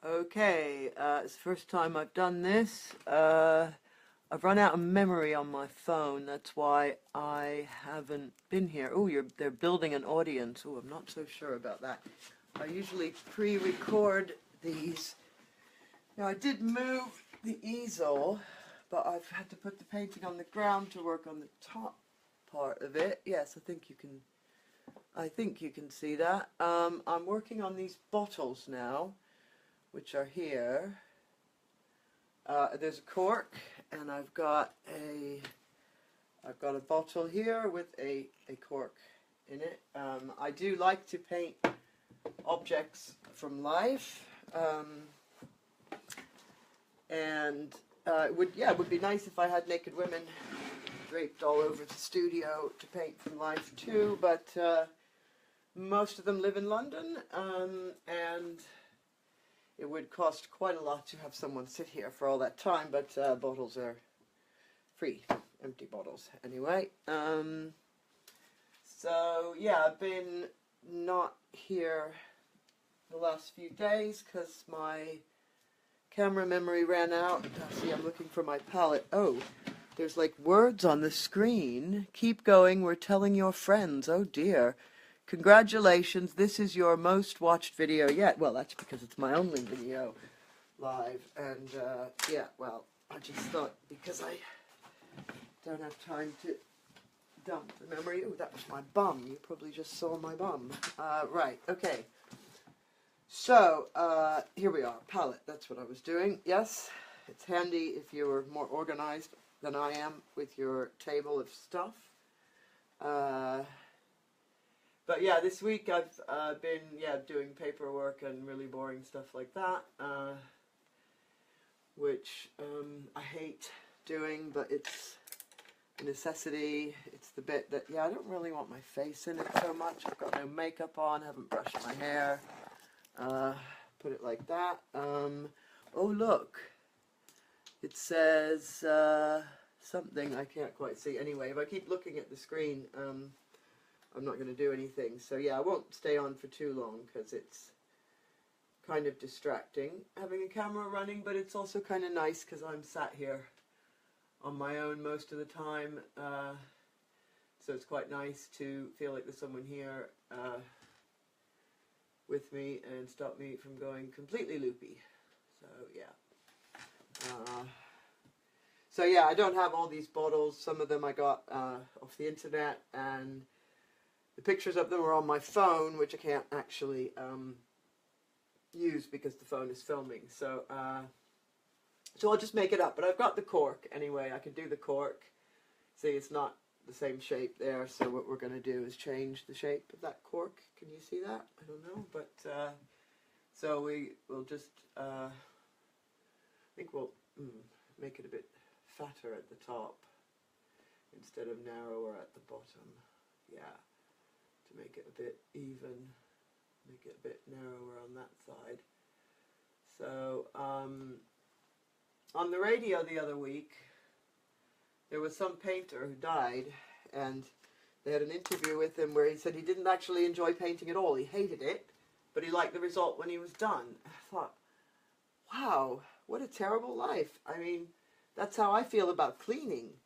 Okay, it's the first time I've done this. I've run out of memory on my phone. That's why I haven't been here. Oh, they're building an audience. Oh, I'm not so sure about that. I usually pre-record these. Now, I did move the easel, but I've had to put the painting on the ground to work on the top part of it. Yes, I think you can see that. I'm working on these bottles now, which are here. There's a cork, and I've got a bottle here with a cork in it. I do like to paint objects from life, and it would be nice if I had naked women draped all over the studio to paint from life too. But most of them live in London, and it would cost quite a lot to have someone sit here for all that time, but bottles are free, empty bottles anyway. So yeah, I've been not here the last few days because my camera memory ran out. See, I'm looking for my palette. Oh, there's like words on the screen. Keep going, we're telling your friends. Oh dear. Congratulations, this is your most watched video yet. Well, that's because it's my only video live. And yeah, well, I just thought because I don't have time to dump the memory. Oh, that was my bum. You probably just saw my bum. Right, okay. So, here we are. Palette, that's what I was doing. Yes, it's handy if you're more organized than I am with your table of stuff. But yeah, this week I've been doing paperwork and really boring stuff like that, which I hate doing, but it's a necessity. It's the bit that, I don't really want my face in it so much. I've got no makeup on, haven't brushed my hair. Put it like that. Oh look, it says something I can't quite see. Anyway, if I keep looking at the screen, I'm not going to do anything. So yeah, I won't stay on for too long because it's kind of distracting having a camera running, but it's also kind of nice because I'm sat here on my own most of the time. So it's quite nice to feel like there's someone here with me and stop me from going completely loopy. So yeah. I don't have all these bottles. Some of them I got off the internet, and the pictures of them are on my phone, which I can't actually use because the phone is filming. So I'll just make it up. But I've got the cork anyway. I can do the cork. See, it's not the same shape there. So what we're going to do is change the shape of that cork. Can you see that? I don't know. But so we'll just, I think we'll make it a bit fatter at the top instead of narrower at the bottom. Yeah. To make it a bit even, make it a bit narrower on that side. So, on the radio the other week, there was some painter who died, and they had an interview with him where he said he didn't actually enjoy painting at all. He hated it, but he liked the result when he was done. I thought, wow, what a terrible life. I mean, that's how I feel about cleaning.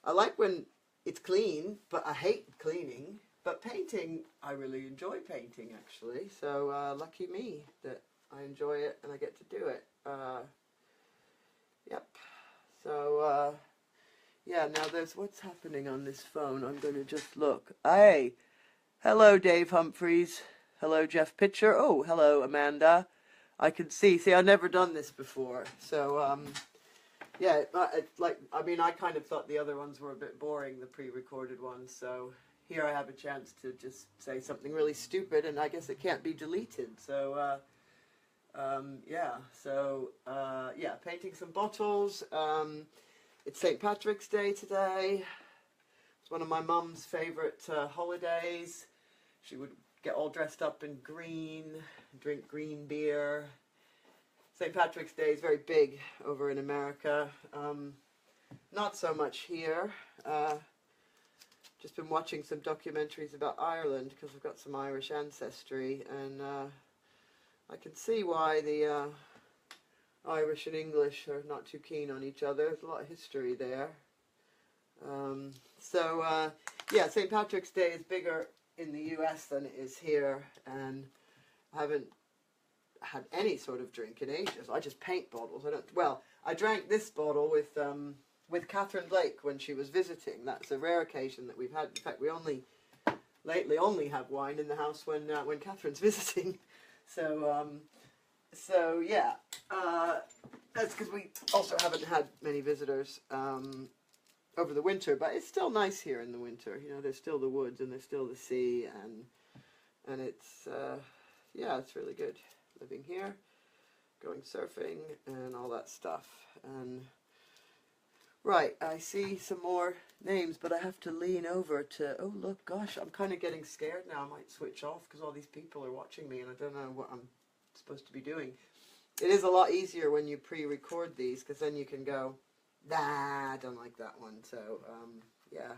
I like when it's clean, but I hate cleaning. But painting, I really enjoy painting, actually. So, lucky me that I enjoy it and I get to do it. Yep. So, yeah, now there's what's happening on this phone. I'm going to just look. Hey! Hello, Dave Humphreys. Hello, Jeff Pitcher. Oh, hello, Amanda. I can see. See, I've never done this before. So, yeah, I kind of thought the other ones were a bit boring, the pre-recorded ones, so here I have a chance to just say something really stupid, and I guess it can't be deleted. So, painting some bottles. It's St. Patrick's Day today. It's one of my mum's favorite holidays. She would get all dressed up in green, drink green beer. St. Patrick's Day is very big over in America. Not so much here. Just been watching some documentaries about Ireland because I've got some Irish ancestry, and I can see why the Irish and English are not too keen on each other. There's a lot of history there. Yeah, St. Patrick's Day is bigger in the US than it is here, and I haven't had any sort of drink in ages. I just paint bottles. I drank this bottle with Catherine Blake when she was visiting. That's a rare occasion that we've had. In fact, we lately only have wine in the house when Catherine's visiting. So yeah, that's because we also haven't had many visitors over the winter, but it's still nice here in the winter. You know, there's still the woods and there's still the sea, and it's yeah, it's really good living here, going surfing and all that stuff. And right, I see some more names, but I have to lean over to. Oh look, gosh, I'm kind of getting scared now. I might switch off because all these people are watching me, and I don't know what I'm supposed to be doing. It is a lot easier when you pre-record these, because then you can go, nah, I don't like that one. So yeah.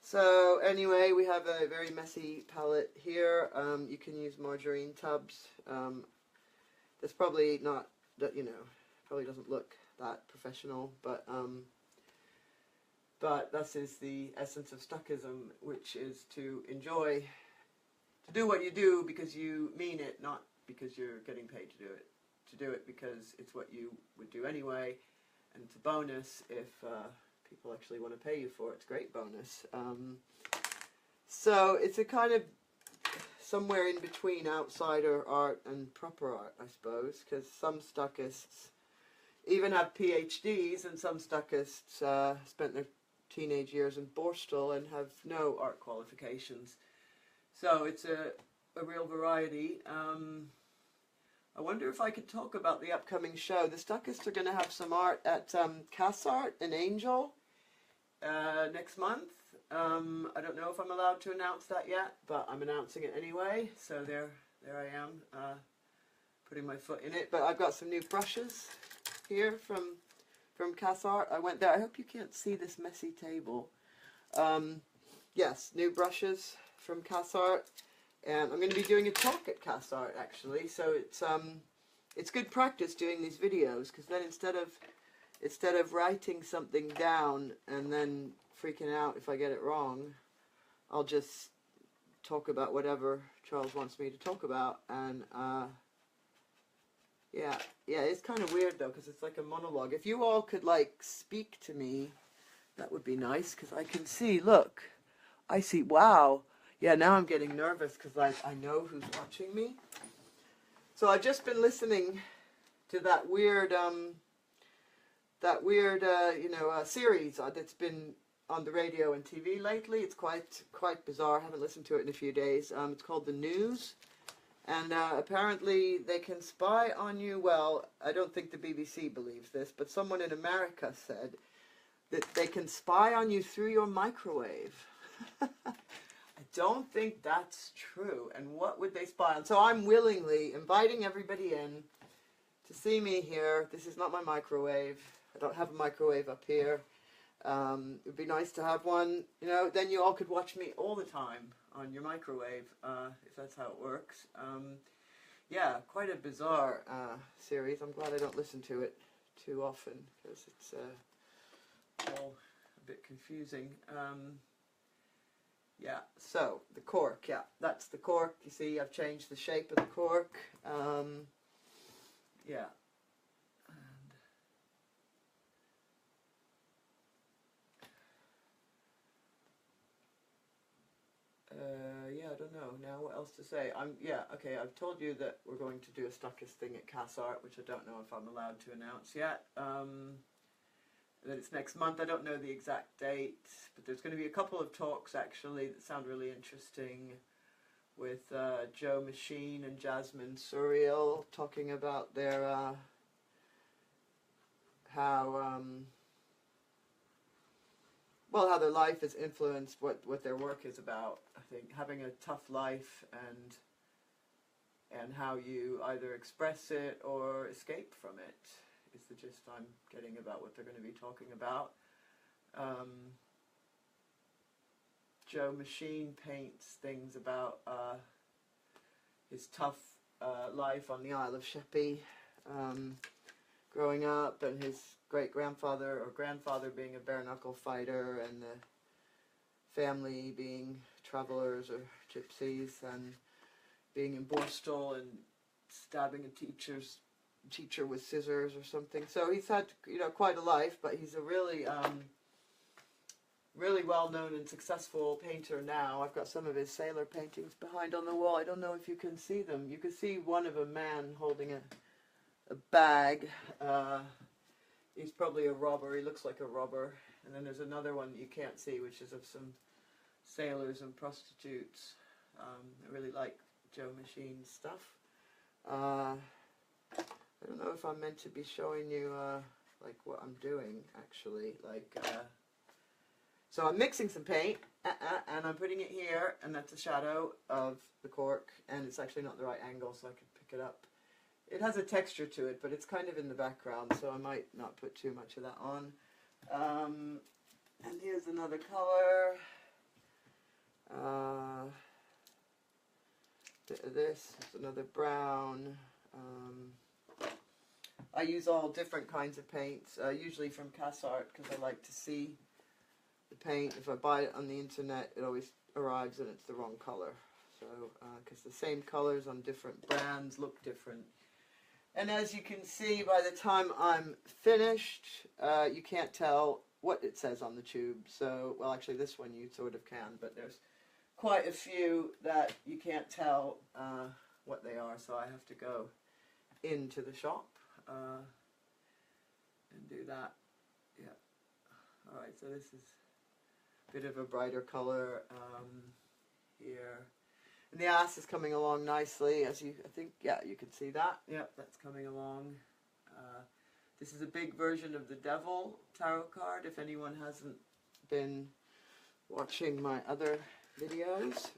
So anyway, we have a very messy palette here. You can use margarine tubs. That's probably not that, you know, probably doesn't look that professional, but this is the essence of Stuckism, which is to do what you do because you mean it, not because you're getting paid to do it. To do it because it's what you would do anyway, and it's a bonus if people actually want to pay you for it. It's a great bonus. So it's a kind of somewhere in between outsider art and proper art, I suppose, because some Stuckists even have PhDs, and some Stuckists spent their teenage years in Borstal and have no art qualifications. So it's a real variety. I wonder if I could talk about the upcoming show. The Stuckists are going to have some art at Cassart in Angel next month. I don't know if I'm allowed to announce that yet, but I'm announcing it anyway. So there I am, putting my foot in it. But I've got some new brushes here from Cassart. I went there. I hope you can't see this messy table. Yes, new brushes from Cassart. And I'm going to be doing a talk at Cassart, actually, so it's good practice doing these videos, because then instead of writing something down and then freaking out if I get it wrong, I'll just talk about whatever Charles wants me to talk about. And yeah, it's kind of weird though, because it's like a monologue. If you all could like speak to me, that would be nice, because I can see. Look, I see. Wow. Yeah, now I'm getting nervous because I know who's watching me. So I've just been listening to that weird series that's been on the radio and TV lately. It's quite bizarre. I haven't listened to it in a few days. It's called The News, and apparently they can spy on you. Well, I don't think the BBC believes this, but someone in America said that they can spy on you through your microwave. I don't think that's true. And what would they spy on? So I'm willingly inviting everybody in to see me here. This is not my microwave. I don't have a microwave up here. It would be nice to have one. You know, then you all could watch me all the time on your microwave, if that's how it works. Yeah, quite a bizarre series. I'm glad I don't listen to it too often, because it's all a bit confusing. Yeah, so the cork, yeah, that's the cork. You see, I've changed the shape of the cork. Yeah. Yeah, I don't know now what else to say. Okay, I've told you that we're going to do a Stuckist thing at Cassart, which I don't know if I'm allowed to announce yet. That it's next month. I don't know the exact date, but there's going to be a couple of talks actually that sound really interesting, with Joe Machine and Jasmine Surreal talking about their how their life has influenced what their work is about. I think having a tough life and how you either express it or escape from it is the gist I'm getting about what they're going to be talking about. Joe Machine paints things about his tough life on the Isle of Sheppey, growing up, and his great-grandfather or grandfather being a bare-knuckle fighter, and the family being travelers or gypsies, and being in Borstal and stabbing a teacher with scissors or something. So he's had, you know, quite a life, but he's a really really well-known and successful painter now. I've got some of his sailor paintings behind on the wall. I don't know if you can see them. You can see one of a man holding a bag. He's probably a robber. He looks like a robber. And then there's another one that you can't see, which is of some sailors and prostitutes. I really like Joe Machine's stuff. I don't know if I'm meant to be showing you like what I'm doing, actually. Like, so I'm mixing some paint, and I'm putting it here, and that's a shadow of the cork, and it's actually not the right angle, so I can pick it up. It has a texture to it, but it's kind of in the background, so I might not put too much of that on. And here's another color. Bit of this, another brown. I use all different kinds of paints, usually from Cassart, because I like to see the paint. If I buy it on the internet, it always arrives and it's the wrong color. So, because the same colors on different brands look different. And as you can see, by the time I'm finished, you can't tell what it says on the tube. So, well, actually this one you sort of can, but there's quite a few that you can't tell what they are. So I have to go into the shop and do that. Yeah. Alright, so this is a bit of a brighter color here. And the Arse is coming along nicely, as you, I think, yeah, you can see that. Yep, that's coming along. This is a big version of the Devil tarot card, if anyone hasn't been watching my other videos.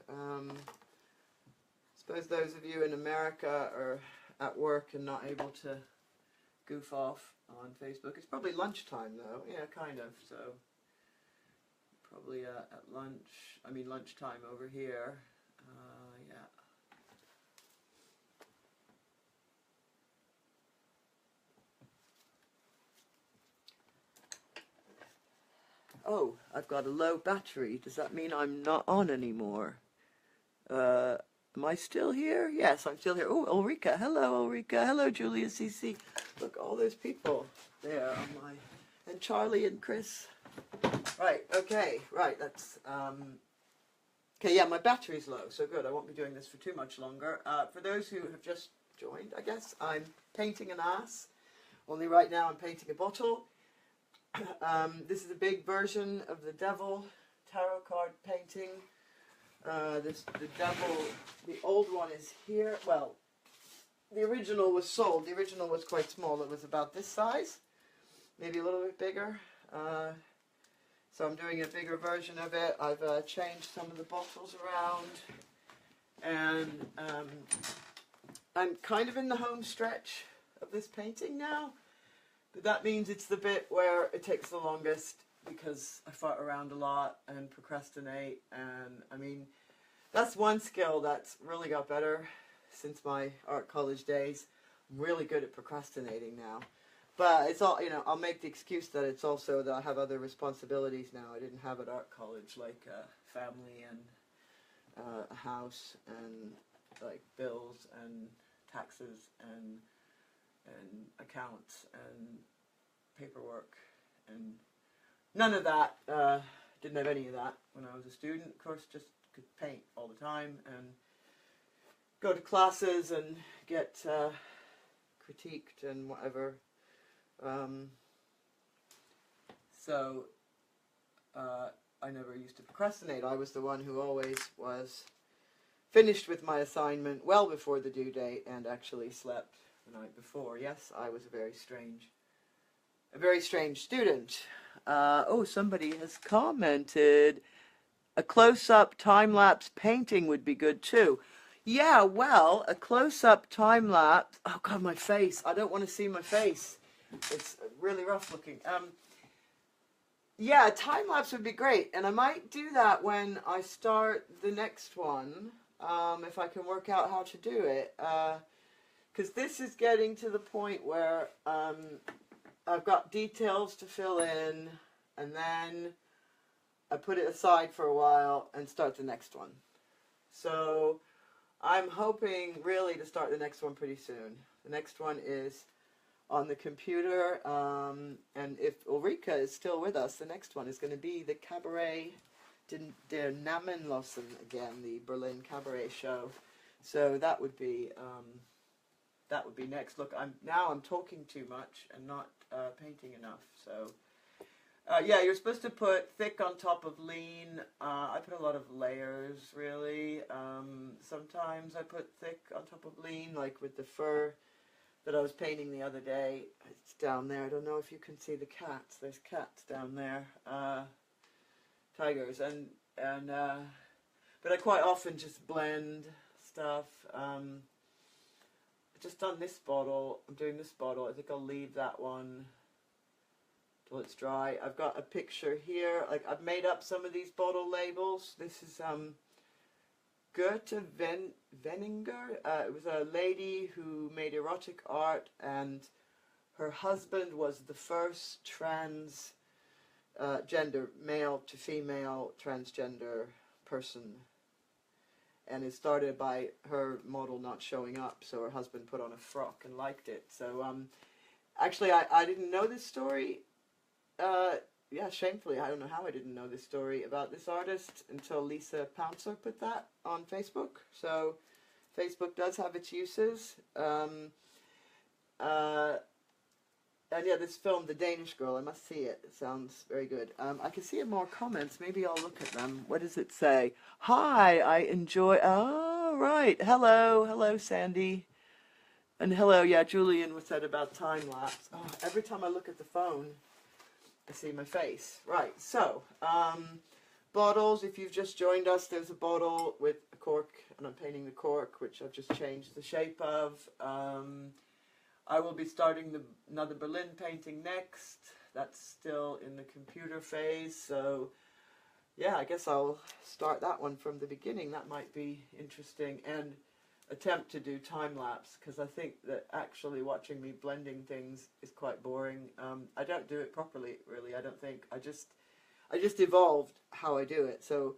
Suppose those of you in America are at work and not able to goof off on Facebook. It's probably lunchtime though, yeah, kind of, so probably at lunch, I mean lunchtime over here, yeah. Oh, I've got a low battery. Does that mean I'm not on anymore? Am I still here? Yes, I'm still here. Oh, Ulrika. Hello, Ulrika. Hello, Julia CC. Look, all those people there on my... And Charlie and Chris. Right, okay. Right, that's... Okay, yeah, my battery's low, so good. I won't be doing this for too much longer. For those who have just joined, I guess, I'm painting an Arse. Only right now I'm painting a bottle. This is a big version of the Devil tarot card painting. The Devil, the old one is here. Well, the original was sold. The original was quite small. It was about this size, maybe a little bit bigger. So I'm doing a bigger version of it. I've changed some of the bottles around, and I'm kind of in the home stretch of this painting now. But that means it's the bit where it takes the longest, because I fart around a lot and procrastinate, and I mean, that's one skill that's really got better since my art college days. I'm really good at procrastinating now. But it's all, you know, I'll make the excuse that it's also that I have other responsibilities now I didn't have at art college, like family and a house and like bills and taxes and accounts and paperwork, and none of that, didn't have any of that when I was a student. Of course, just could paint all the time and go to classes and get critiqued and whatever. So I never used to procrastinate. I was the one who always was finished with my assignment well before the due date and actually slept the night before. Yes, I was a very strange student. Oh, somebody has commented, a close-up time-lapse painting would be good too. Yeah, well, a close-up time-lapse, oh god, my face, I don't want to see my face. It's really rough looking. Yeah, time-lapse would be great, and I might do that when I start the next one, if I can work out how to do it. because this is getting to the point where I've got details to fill in, and then I put it aside for a while and start the next one. So I'm hoping really to start the next one pretty soon. The next one is on the computer, and if Ulrika is still with us, the next one is going to be the Cabaret der Namenlosen again, the Berlin Cabaret show. So that would be next. Look, I'm talking too much and not painting enough. So yeah, you're supposed to put thick on top of lean. I put a lot of layers, really. Sometimes I put thick on top of lean, like with the fur that I was painting the other day. It's down there. I don't know if you can see the cats. There's cats down there. Tigers. But I quite often just blend stuff. I've just done this bottle. I'm doing this bottle. I think I'll leave that one till it's dry. I've got a picture here. Like, I've made up some of these bottle labels. This is Goethe Veninger. It was a lady who made erotic art, and her husband was the first gender, male to female transgender person. And it started by her model not showing up, so her husband put on a frock and liked it. So actually I didn't know this story. Yeah, shamefully, I don't know how I didn't know this story about this artist until Lisa Pouncer put that on Facebook. So Facebook does have its uses. And yeah, this film, The Danish Girl, I must see it. It sounds very good. I can see more comments. Maybe I'll look at them. What does it say? Hi, I enjoy... Oh, right. Hello. Hello, Sandy. And hello, yeah, Julian was said about time-lapse. Oh, every time I look at the phone, I see my face. Right, so, bottles. If you've just joined us, there's a bottle with a cork, and I'm painting the cork, which I've just changed the shape of. I will be starting another Berlin painting next. That's still in the computer phase, so yeah, I guess I'll start that one from the beginning. That might be interesting, and attempt to do time-lapse, because I think that actually watching me blending things is quite boring. I don't do it properly, really. I don't think. I just evolved how I do it, so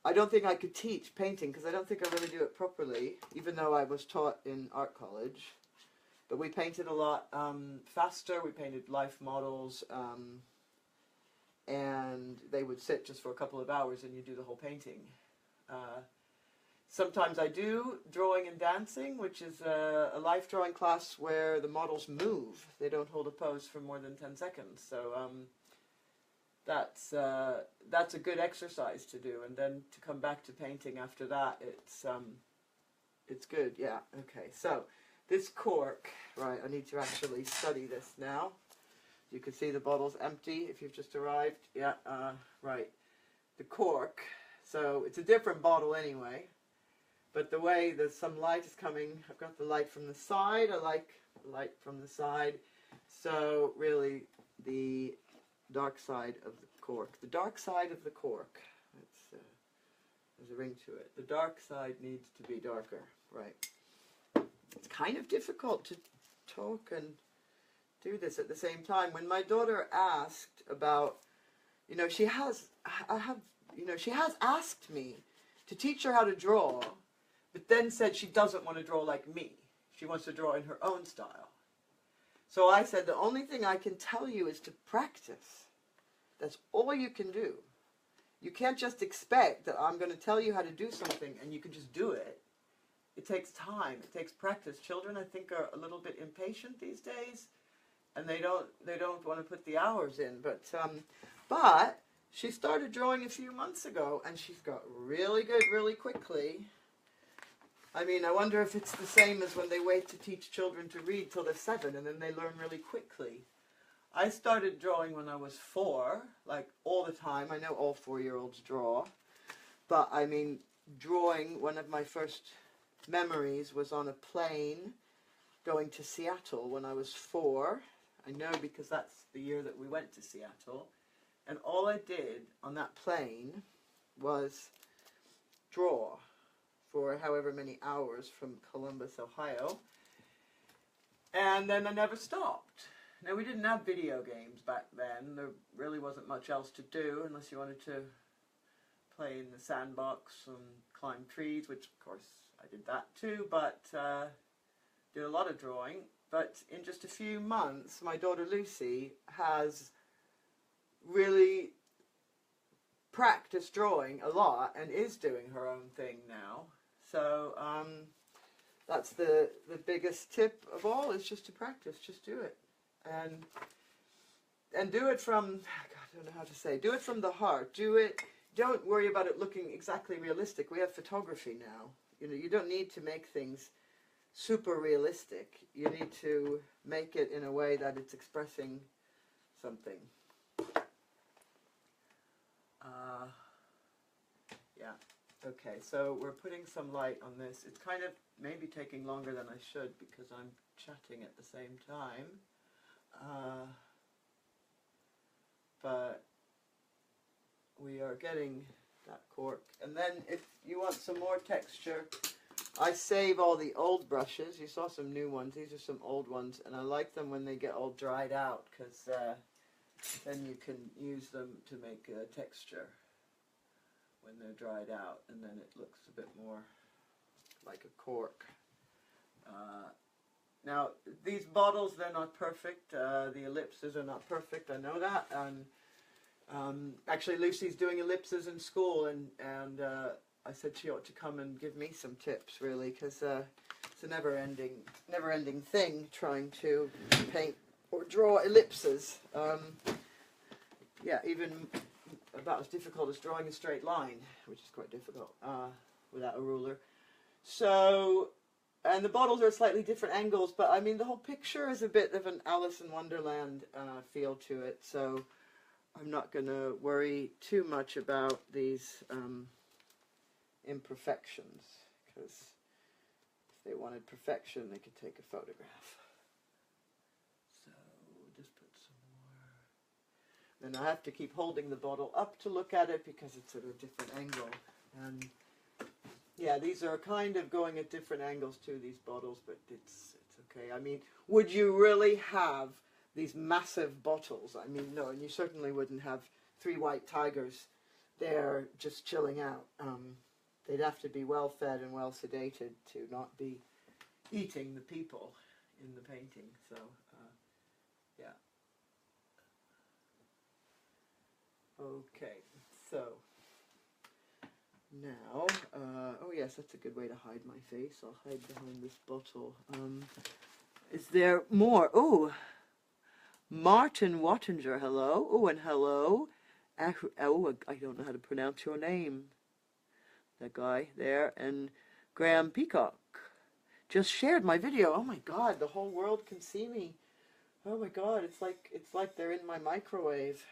I don't think I could teach painting, because I don't think I really do it properly, even though I was taught in art college. But we painted a lot faster. We painted life models, and they would sit just for a couple of hours and you do the whole painting. Sometimes I do drawing and dancing, which is a life drawing class where the models move. They don't hold a pose for more than 10 seconds. So that's a good exercise to do. And then to come back to painting after that, it's good. Yeah, okay. So this cork, right, I need to actually study this now. You can see the bottle's empty if you've just arrived. Yeah, right. The cork, so it's a different bottle anyway, but the way that some light is coming, I've got the light from the side. I like light from the side. So really the dark side of the cork. The dark side of the cork, there's a ring to it. The dark side needs to be darker, right. It's kind of difficult to talk and do this at the same time. When my daughter asked about, she has asked me to teach her how to draw, but then said she doesn't want to draw like me. She wants to draw in her own style. So I said, the only thing I can tell you is to practice. That's all you can do. You can't just expect that I'm going to tell you how to do something and you can just do it. It takes time. It takes practice. Children, I think, are a little bit impatient these days, and they don't want to put the hours in. But she started drawing a few months ago, and she's got really good really quickly. I mean, I wonder if it's the same as when they wait to teach children to read till they're 7, and then they learn really quickly. I started drawing when I was 4, like all the time. I know all 4-year-olds draw, but I mean, drawing, one of my first memories was on a plane going to Seattle when I was 4. I know because that's the year that we went to Seattle. And all I did on that plane was draw for however many hours from Columbus, Ohio. And then I never stopped. Now, we didn't have video games back then. There really wasn't much else to do unless you wanted to play in the sandbox and climb trees, which of course I did that too, but did a lot of drawing. But in just a few months, my daughter Lucy has really practiced drawing a lot and is doing her own thing now. So that's the biggest tip of all, is just to practice, just do it. And do it from, God, I don't know how to say, do it from the heart. Do it, don't worry about it looking exactly realistic. We have photography now. You know, you don't need to make things super realistic. You need to make it in a way that it's expressing something. Yeah, okay, so we're putting some light on this. It's kind of maybe taking longer than I should because I'm chatting at the same time. But we are getting that cork. And then if you want some more texture, I save all the old brushes. You saw some new ones. These are some old ones, and I like them when they get all dried out because then you can use them to make a texture when they're dried out, and then it looks a bit more like a cork. Now, these bottles, they're not perfect. The ellipses are not perfect, I know that. And actually, Lucy's doing ellipses in school, and I said she ought to come and give me some tips, really, because it's a never-ending thing trying to paint or draw ellipses. Yeah, even about as difficult as drawing a straight line, which is quite difficult without a ruler. So, and the bottles are slightly different angles, but I mean the whole picture is a bit of an Alice in Wonderland feel to it, so I'm not going to worry too much about these imperfections, because if they wanted perfection, they could take a photograph. So we'll just put some more. Then I have to keep holding the bottle up to look at it because it's at a different angle. And yeah, these are kind of going at different angles too, these bottles, but it's okay. I mean, would you really have these massive bottles? I mean, no, and you certainly wouldn't have 3 white tigers there just chilling out. They'd have to be well fed and well sedated to not be eating the people in the painting. So, yeah. Okay, so now, oh yes, that's a good way to hide my face. I'll hide behind this bottle. Is there more? Oh, Martin Wattinger, hello. Oh, and hello. Oh, I don't know how to pronounce your name. That guy there. And Graham Peacock just shared my video. Oh my God, the whole world can see me. Oh my God, it's like they're in my microwave.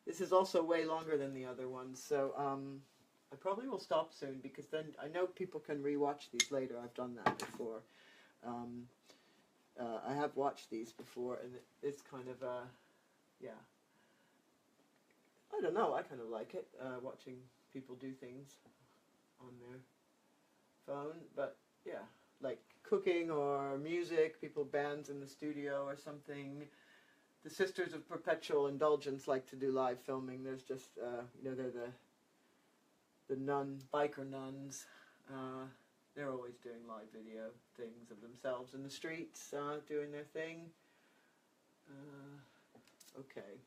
This is also way longer than the other ones, so I probably will stop soon because then I know people can rewatch these later. I've done that before. I have watched these before, and it's kind of yeah. I don't know. I kind of like it watching people do things on their phone, but yeah, like cooking or music, bands in the studio or something. The Sisters of Perpetual Indulgence like to do live filming. There's just, you know, they're the biker nuns. They're always doing live video things of themselves in the streets, doing their thing. Okay.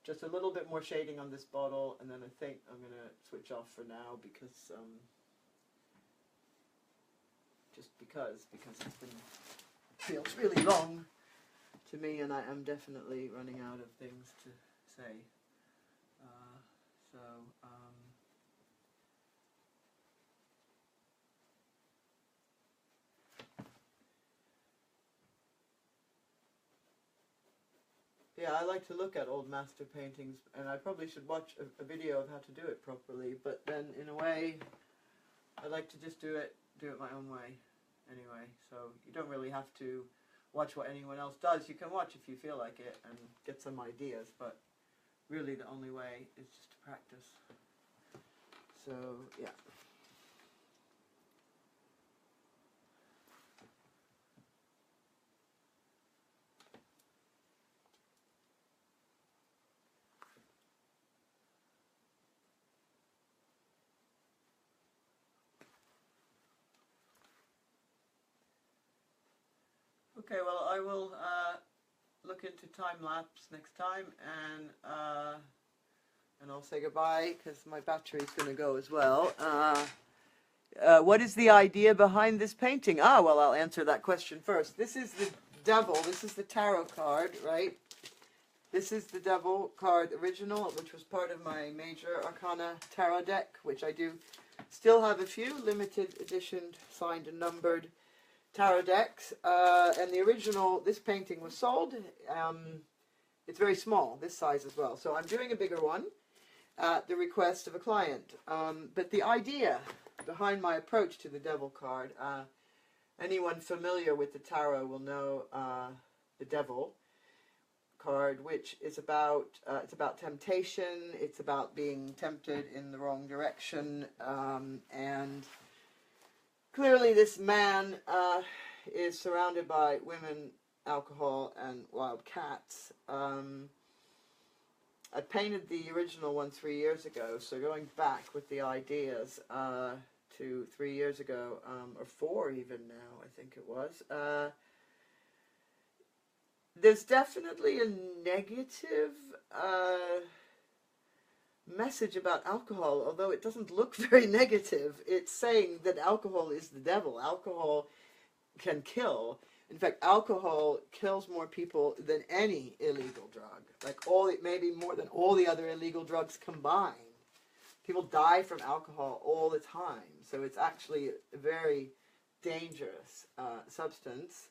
Just a little bit more shading on this bottle, and then I think I'm going to switch off for now because, just because feels really long to me, and I am definitely running out of things to say. Yeah, I like to look at old master paintings, and I probably should watch a video of how to do it properly, but then in a way, I like to just do it my own way anyway, so you don't really have to watch what anyone else does. You can watch if you feel like it and get some ideas, but really the only way is just to practice. So, yeah. Okay, well, I will look into time-lapse next time, and I'll say goodbye, because my battery's going to go as well. What is the idea behind this painting? Ah, well, I'll answer that question first. This is the devil. This is the tarot card, right? This is the devil card original, which was part of my major arcana tarot deck, which I do still have a few limited edition signed and numbered tarot decks. And the original, this painting was sold. It's very small, this size as well. So I'm doing a bigger one at the request of a client. But the idea behind my approach to the devil card, anyone familiar with the tarot will know the devil card, which is about it's about temptation. It's about being tempted in the wrong direction, and clearly this man is surrounded by women, alcohol, and wild cats. I painted the original one 3 years ago, so going back with the ideas to 3 years ago, or 4 even now, I think it was. There's definitely a negative message about alcohol, although it doesn't look very negative. It's saying that alcohol is the devil. Alcohol can kill. In fact, alcohol kills more people than any illegal drug. Like maybe more than all the other illegal drugs combined. People die from alcohol all the time. So it's actually a very dangerous substance.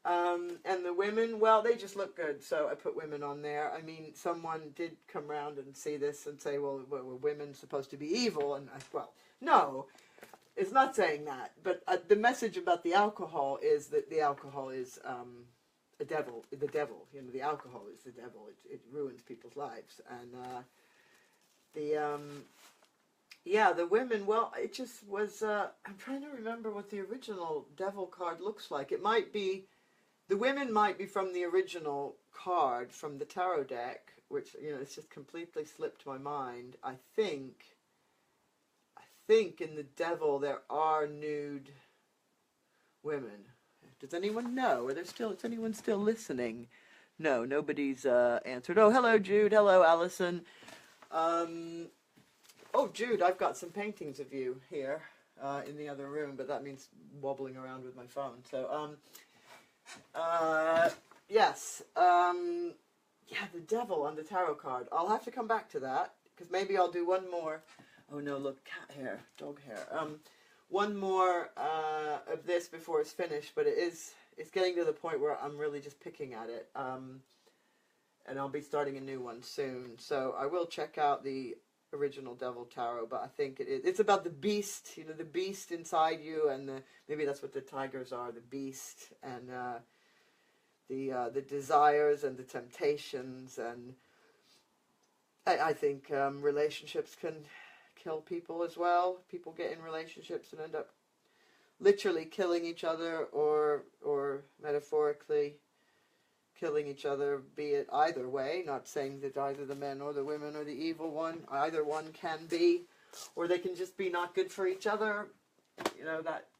And the women, well, they just look good, so I put women on there. I mean, someone did come around and see this and say, well, were women supposed to be evil? And well, no, it's not saying that. But the message about the alcohol is that the alcohol is the devil. The alcohol is the devil. It ruins people's lives. And the women, well, it just was, I'm trying to remember what the original devil card looks like. It might be, the women might be from the original card from the tarot deck, which, it's just completely slipped my mind. I think in the devil there are nude women. Does anyone know? Is anyone still listening? No, nobody's answered. Oh, hello, Jude. Hello, Allison. Oh, Jude, I've got some paintings of you here in the other room, but that means wobbling around with my phone. So, yes. Yeah, the devil on the tarot card. I'll have to come back to that, because maybe I'll do one more. Oh, no, look, cat hair, dog hair. One more of this before it's finished, but it's getting to the point where I'm really just picking at it. And I'll be starting a new one soon. So I will check out the original Devil Tarot, but I think it's about the beast, the beast inside you, and maybe that's what the tigers are, the beast, and the desires and the temptations, and I think relationships can kill people as well. People get in relationships and end up literally killing each other, or metaphorically killing each other, be it either way. Not saying that either the men or the women or the evil one, either one can be, or they can just be not good for each other.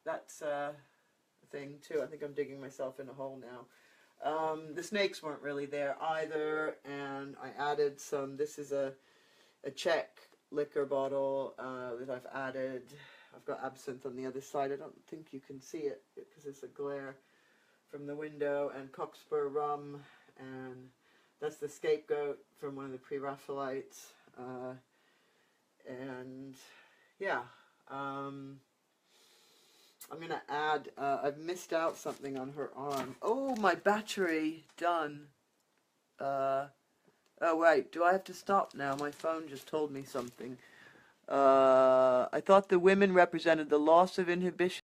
That's a thing too. I think I'm digging myself in a hole now. The snakes weren't really there either, and I added some. This is a Czech liquor bottle that I've added. I've got absinthe on the other side. I don't think you can see it because it's a glare from the window, and Cockspur rum, and that's the scapegoat from one of the pre-Raphaelites. And yeah, I'm going to add, I've missed out something on her arm. Oh, my battery, done. Oh, wait, do I have to stop now? My phone just told me something. I thought the women represented the loss of inhibition